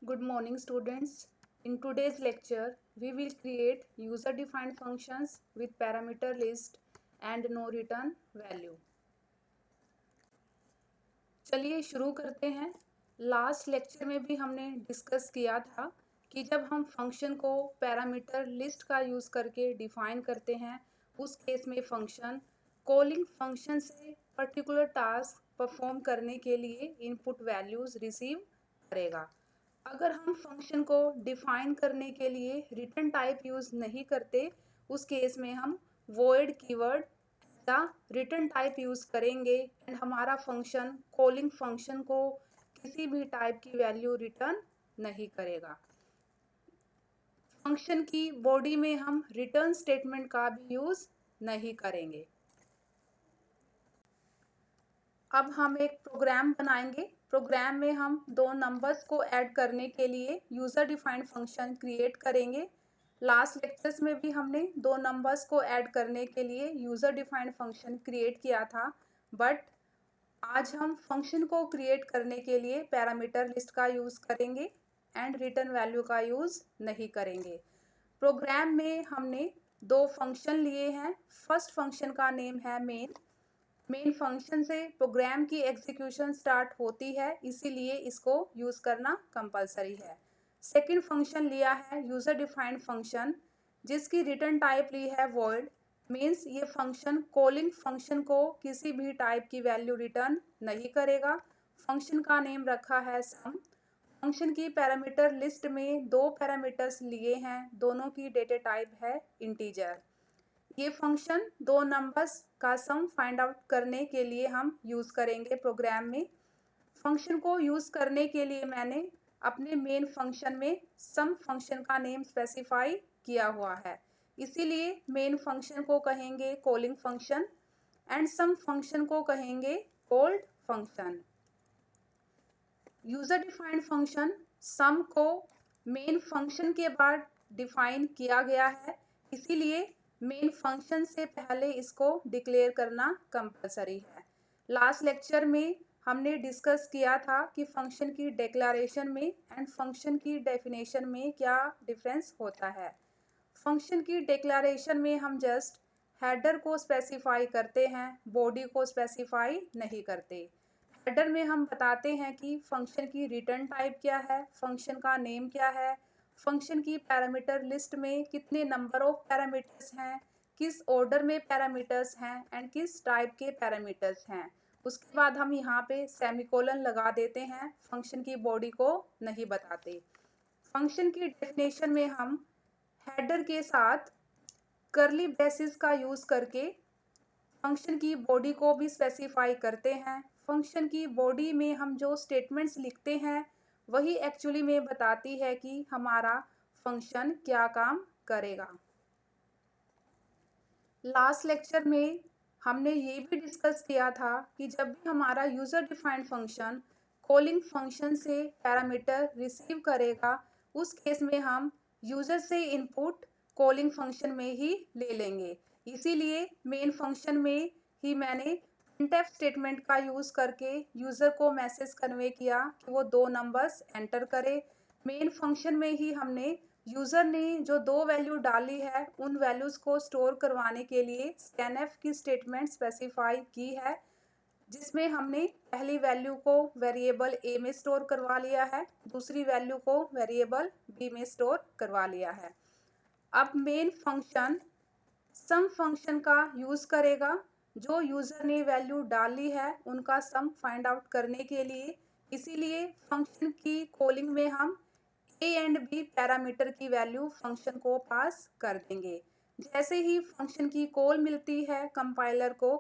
Good morning, students. In today's lecture, we will create user-defined functions with parameter list and no return value. चलिए शुरू करते हैं। Last lecture में भी हमने डिस्कस किया था कि जब हम फंक्शन को पैरामीटर लिस्ट का यूज़ करके डिफाइन करते हैं, उस केस में फंक्शन कॉलिंग फंक्शन से पर्टिकुलर टास्क परफॉर्म करने के लिए इनपुट वैल्यूज़ रिसीव करेगा। अगर हम फंक्शन को डिफाइन करने के लिए रिटर्न टाइप यूज़ नहीं करते, उस केस में हम void keyword the return type use करेंगे एंड हमारा फंक्शन कॉलिंग फंक्शन को किसी भी टाइप की वैल्यू रिटर्न नहीं करेगा। फंक्शन की बॉडी में हम रिटर्न स्टेटमेंट का भी यूज़ नहीं करेंगे। अब हम एक प्रोग्राम बनाएंगे। प्रोग्राम में हम दो नंबर्स को ऐड करने के लिए यूज़र डिफाइंड फंक्शन क्रिएट करेंगे। लास्ट लेक्चर्स में भी हमने दो नंबर्स को ऐड करने के लिए यूज़र डिफाइंड फंक्शन क्रिएट किया था, बट आज हम फंक्शन को क्रिएट करने के लिए पैरामीटर लिस्ट का यूज़ करेंगे एंड रिटर्न वैल्यू का यूज़ नहीं करेंगे। प्रोग्राम में हमने दो फंक्शन लिए हैं। फर्स्ट फंक्शन का नेम है मेन फंक्शन से प्रोग्राम की एग्जीक्यूशन स्टार्ट होती है, इसीलिए इसको यूज़ करना कंपलसरी है। सेकंड फंक्शन लिया है यूज़र डिफाइंड फंक्शन, जिसकी रिटर्न टाइप ली है वॉइड। मीन्स ये फंक्शन कॉलिंग फंक्शन को किसी भी टाइप की वैल्यू रिटर्न नहीं करेगा। फंक्शन का नेम रखा है सम। फंक्शन की पैरामीटर लिस्ट में दो पैरामीटर्स लिए हैं, दोनों की डेटा टाइप है इंटीजर। ये फंक्शन दो नंबर्स का सम फाइंड आउट करने के लिए हम यूज़ करेंगे प्रोग्राम में। फंक्शन को यूज़ करने के लिए मैंने अपने मेन फंक्शन में सम फंक्शन का नेम स्पेसिफाई किया हुआ है, इसीलिए मेन फंक्शन को कहेंगे calling function and sum function को कहेंगे called function. User defined function sum को मेन फंक्शन के बाद डिफाइन किया गया है, इसीलिए मेन फंक्शन से पहले इसको डिक्लेयर करना कंपलसरी है। लास्ट लेक्चर में हमने डिस्कस किया था कि फंक्शन की डिक्लेरेशन में एंड फंक्शन की डेफिनेशन में क्या डिफरेंस होता है। फंक्शन की डिक्लेरेशन में हम जस्ट हेडर को स्पेसिफाई करते हैं, बॉडी को स्पेसिफाई नहीं करते। हेडर में हम बताते हैं कि फंक्शन की रिटर्न टाइप क्या है, फंक्शन का नेम क्या है, फंक्शन की पैरामीटर लिस्ट में कितने नंबर ऑफ पैरामीटर्स हैं, किस ऑर्डर में पैरामीटर्स हैं एंड किस टाइप के पैरामीटर्स हैं। उसके बाद हम यहाँ पे सेमीकोलन लगा देते हैं, फंक्शन की बॉडी को नहीं बताते। फंक्शन की डेफिनेशन में हम हेडर के साथ कर्ली ब्रेसेस का यूज़ करके फंक्शन की बॉडी को भी स्पेसिफाई करते हैं। फंक्शन की बॉडी में हम जो स्टेटमेंट्स लिखते हैं वही एक्चुअली में बताती है कि हमारा फंक्शन क्या काम करेगा। लास्ट लेक्चर में हमने ये भी डिस्कस किया था कि जब भी हमारा user defined function calling function से पैरामीटर रिसीव करेगा, उस केस में हम यूज़र से इनपुट कॉलिंग फंक्शन में ही ले लेंगे। इसीलिए मेन फंक्शन में ही मैंने printf स्टेटमेंट का यूज़ करके यूज़र को मैसेज कन्वे किया कि वो दो नंबर्स एंटर करे। मेन फंक्शन में ही हमने यूज़र ने जो दो वैल्यू डाली है उन वैल्यूज़ को स्टोर करवाने के लिए scanf की स्टेटमेंट स्पेसिफाई की है, जिसमें हमने पहली वैल्यू को वेरिएबल a में स्टोर करवा लिया है, दूसरी वैल्यू को वेरिएबल b में स्टोर करवा लिया है। अब मेन फंक्शन सम फंक्शन का यूज़ करेगा, जो यूज़र ने वैल्यू डाली है उनका सम फाइंड आउट करने के लिए। इसीलिए फंक्शन की कॉलिंग में हम a एंड b पैरामीटर की वैल्यू फंक्शन को पास कर देंगे। जैसे ही फंक्शन की कॉल मिलती है कंपाइलर को,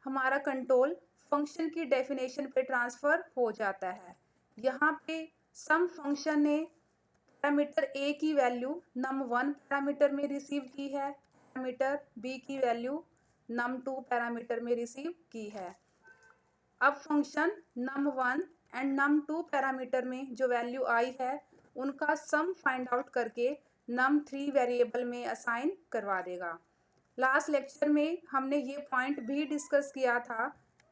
हमारा कंट्रोल फंक्शन की डेफिनेशन पे ट्रांसफ़र हो जाता है। यहाँ पे सम फंक्शन ने पैरामीटर a की वैल्यू num1 पैरामीटर में रिसीव की है, पैरामीटर b की वैल्यू num2 पैरामीटर में रिसीव की है। अब function num1 and num2 parameter में जो वैल्यू आई है उनका सम फाइंड आउट करके num3 वेरिएबल में असाइन करवा देगा। लास्ट लेक्चर में हमने ये पॉइंट भी डिस्कस किया था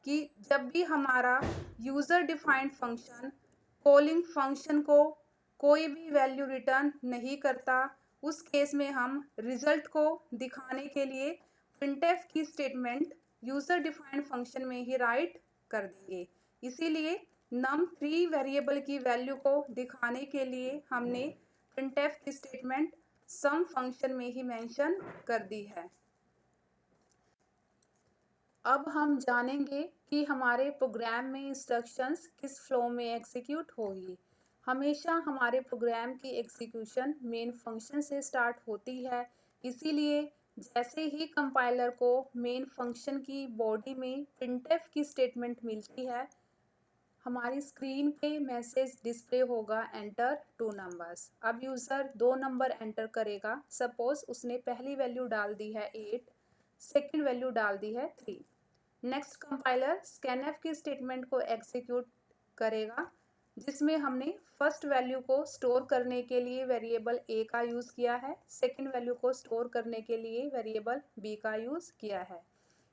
कि जब भी हमारा user defined function calling function को कोई भी वैल्यू रिटर्न नहीं करता, उस केस में हम रिजल्ट को दिखाने के लिए प्रिंटफ की स्टेटमेंट यूज़र डिफाइंड फंक्शन में ही राइट कर देंगे। इसीलिए num3 वेरिएबल की वैल्यू को दिखाने के लिए हमने प्रिंटफ की स्टेटमेंट सम फंक्शन में ही मेंशन कर दी है। अब हम जानेंगे कि हमारे प्रोग्राम में इंस्ट्रक्शंस किस फ्लो में एग्जीक्यूट होगी। हमेशा हमारे प्रोग्राम की एग्जीक्यूशन मेन फंक्शन से स्टार्ट होती है, इसीलिए जैसे ही कंपाइलर को मेन फंक्शन की बॉडी में प्रिंटफ की स्टेटमेंट मिलती है, हमारी स्क्रीन पे मैसेज डिस्प्ले होगा एंटर 2 नंबर्स। अब यूज़र 2 नंबर एंटर करेगा। सपोज उसने पहली वैल्यू डाल दी है 8, सेकंड वैल्यू डाल दी है 3। नेक्स्ट कंपाइलर स्कैनफ की स्टेटमेंट को एग्जीक्यूट करेगा, जिसमें हमने फर्स्ट वैल्यू को स्टोर करने के लिए वेरिएबल ए का यूज़ किया है, सेकंड वैल्यू को स्टोर करने के लिए वेरिएबल बी का यूज़ किया है।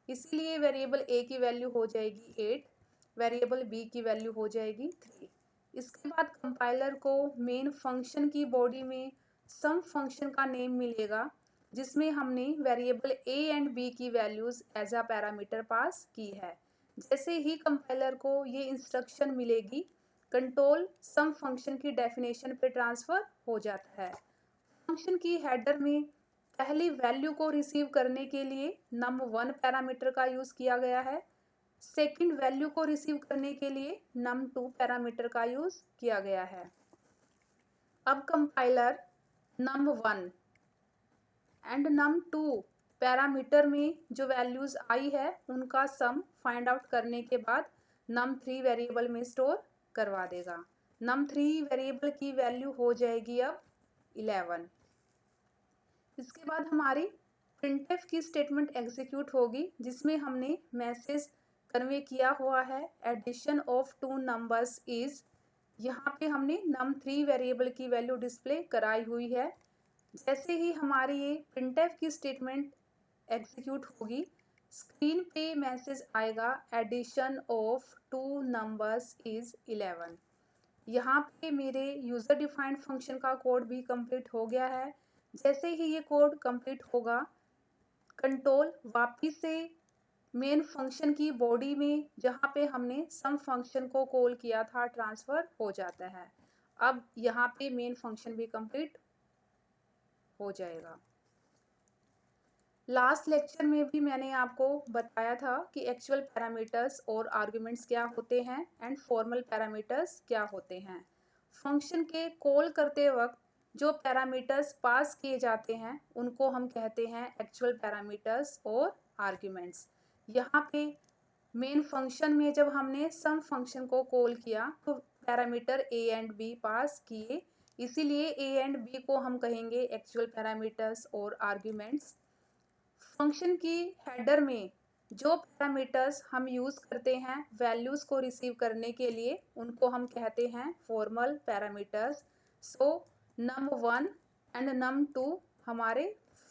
इसलिए वेरिएबल ए की वैल्यू हो जाएगी 8, वेरिएबल बी की वैल्यू हो जाएगी 3। इसके बाद कंपाइलर को मेन फंक्शन की बॉडी में सम फंक्शन का नेम मिलेगा, जिसमें हमने वेरिएबल ए एंड बी की values as a parameter pass की है। जैसे ही कंपाइलर को ये इंस्ट्रक्शन मिलेगी, कंट्रोल सम फंक्शन की डेफिनेशन पे ट्रांसफ़र हो जाता है। फंक्शन की हेडर में पहली वैल्यू को रिसीव करने के लिए num1 पैरामीटर का यूज़ किया गया है। सेकंड वैल्यू को रिसीव करने के लिए num2 पैरामीटर का यूज़ किया गया है। अब compiler num1 and num2 parameter में जो वैल्यूज़ आई है उनका सम फाइंड आउट करने के बाद num3 वेरिएबल में स्टोर करवा देगा। num3 वेरिएबल की वैल्यू हो जाएगी अब 11। इसके बाद हमारी प्रिंटफ की स्टेटमेंट एग्जीक्यूट होगी, जिसमें हमने मैसेज कन्वे किया हुआ है एडिशन ऑफ 2 नंबर्स इज। यहाँ पे हमने num3 वेरिएबल की वैल्यू डिस्प्ले कराई हुई है। जैसे ही हमारी ये प्रिंटफ की स्टेटमेंट एग्जीक्यूट होगी, स्क्रीन पे मैसेज आएगा एडिशन ऑफ 2 नंबर्स इज 11। यहाँ पे मेरे यूज़र डिफाइंड फंक्शन का कोड भी कंप्लीट हो गया है। जैसे ही ये कोड कंप्लीट होगा, कंट्रोल वापिस से मेन फंक्शन की बॉडी में जहाँ पे हमने सम फंक्शन को कॉल किया था ट्रांसफ़र हो जाता है। अब यहाँ पे मेन फंक्शन भी कंप्लीट हो जाएगा। लास्ट लेक्चर में भी मैंने आपको बताया था कि एक्चुअल पैरामीटर्स और आर्ग्यूमेंट्स क्या होते हैं एंड फॉर्मल पैरामीटर्स क्या होते हैं। फंक्शन के कॉल करते वक्त जो पैरामीटर्स पास किए जाते हैं उनको हम कहते हैं एक्चुअल पैरामीटर्स और आर्ग्यूमेंट्स। यहाँ पे मेन फंक्शन में जब हमने सम फंक्शन को कॉल किया तो पैरामीटर ए एंड बी पास किए, इसीलिए ए एंड बी को हम कहेंगे एक्चुअल पैरामीटर्स और आर्ग्यूमेंट्स। फंक्शन की हेडर में जो पैरामीटर्स हम यूज़ करते हैं वैल्यूज़ को रिसीव करने के लिए, उनको हम कहते हैं formal parameters. So num1 and num2 हमारे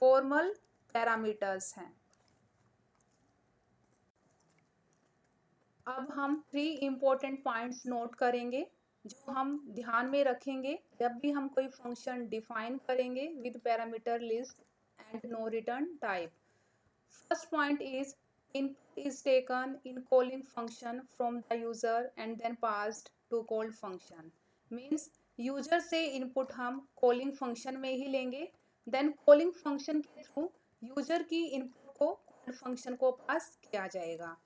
फॉर्मल पैरामीटर्स हैं। अब हम 3 इम्पोर्टेंट पॉइंट्स नोट करेंगे जो हम ध्यान में रखेंगे जब भी हम कोई फंक्शन डिफाइन करेंगे with parameter list and no return type. First point is input is taken in calling function from the user and then passed to called function. Means user से इनपुट हम कॉलिंग फंक्शन में ही लेंगे, then calling function के through user की input को called function को पास किया जाएगा।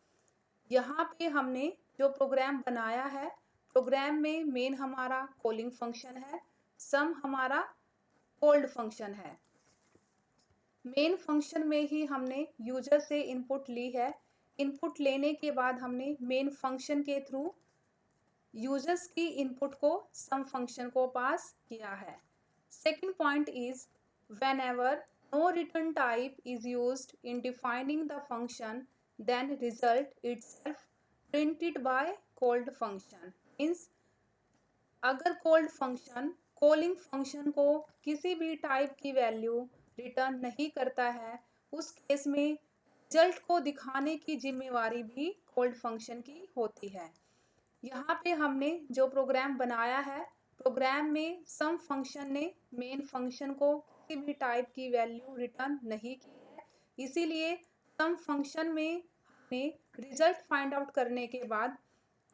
यहाँ पे हमने जो प्रोग्राम बनाया है, प्रोग्राम में मेन हमारा कॉलिंग फंक्शन है, सम हमारा कॉल्ड फंक्शन है। मेन फंक्शन में ही हमने यूजर से इनपुट ली है। इनपुट लेने के बाद हमने मेन फंक्शन के थ्रू यूजर्स की इनपुट को सम फंक्शन को पास किया है। Second point is whenever no return type is used in defining the function, then result itself printed by called function. Means अगर कॉल्ड फंक्शन कॉलिंग फंक्शन को किसी भी टाइप की वैल्यू रिटर्न नहीं करता है, उस केस में रिजल्ट को दिखाने की जिम्मेवारी भी कॉल्ड फंक्शन की होती है। यहाँ पे हमने जो प्रोग्राम बनाया है, प्रोग्राम में सम फंक्शन ने मेन फंक्शन को किसी भी टाइप की वैल्यू रिटर्न नहीं की है, इसीलिए सम फंक्शन में हमने रिजल्ट फाइंड आउट करने के बाद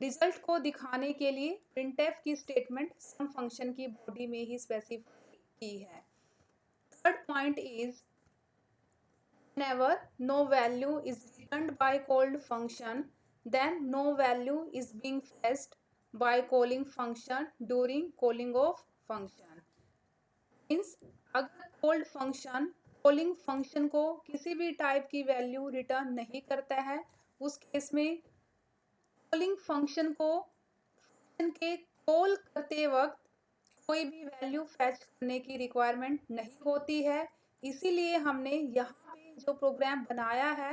रिजल्ट को दिखाने के लिए प्रिंटफ की स्टेटमेंट सम फंक्शन की बॉडी में ही स्पेसिफाई की है। Third point is whenever no value is returned by called function, then no value is being fetched by calling function during calling of function. Means अगर कॉलिंग फंक्शन को किसी भी type की value return नहीं करता है, उस केस में कॉलिंग फंक्शन को फंक्शन के कॉल करते वक्त कोई भी वैल्यू फैच करने की रिक्वायरमेंट नहीं होती है। इसीलिए हमने यहाँ पे जो प्रोग्राम बनाया है,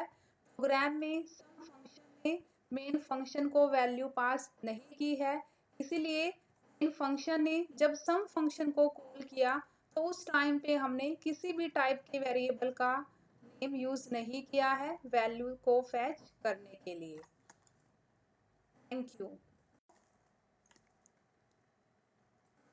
प्रोग्राम में सम फंक्शन ने मेन फंक्शन को वैल्यू पास नहीं की है, इसीलिए मेन फंक्शन ने जब सम फंक्शन को कॉल किया तो उस टाइम पे हमने किसी भी टाइप के वेरिएबल का नेम यूज़ नहीं किया है वैल्यू को फैच करने के लिए। Thank you.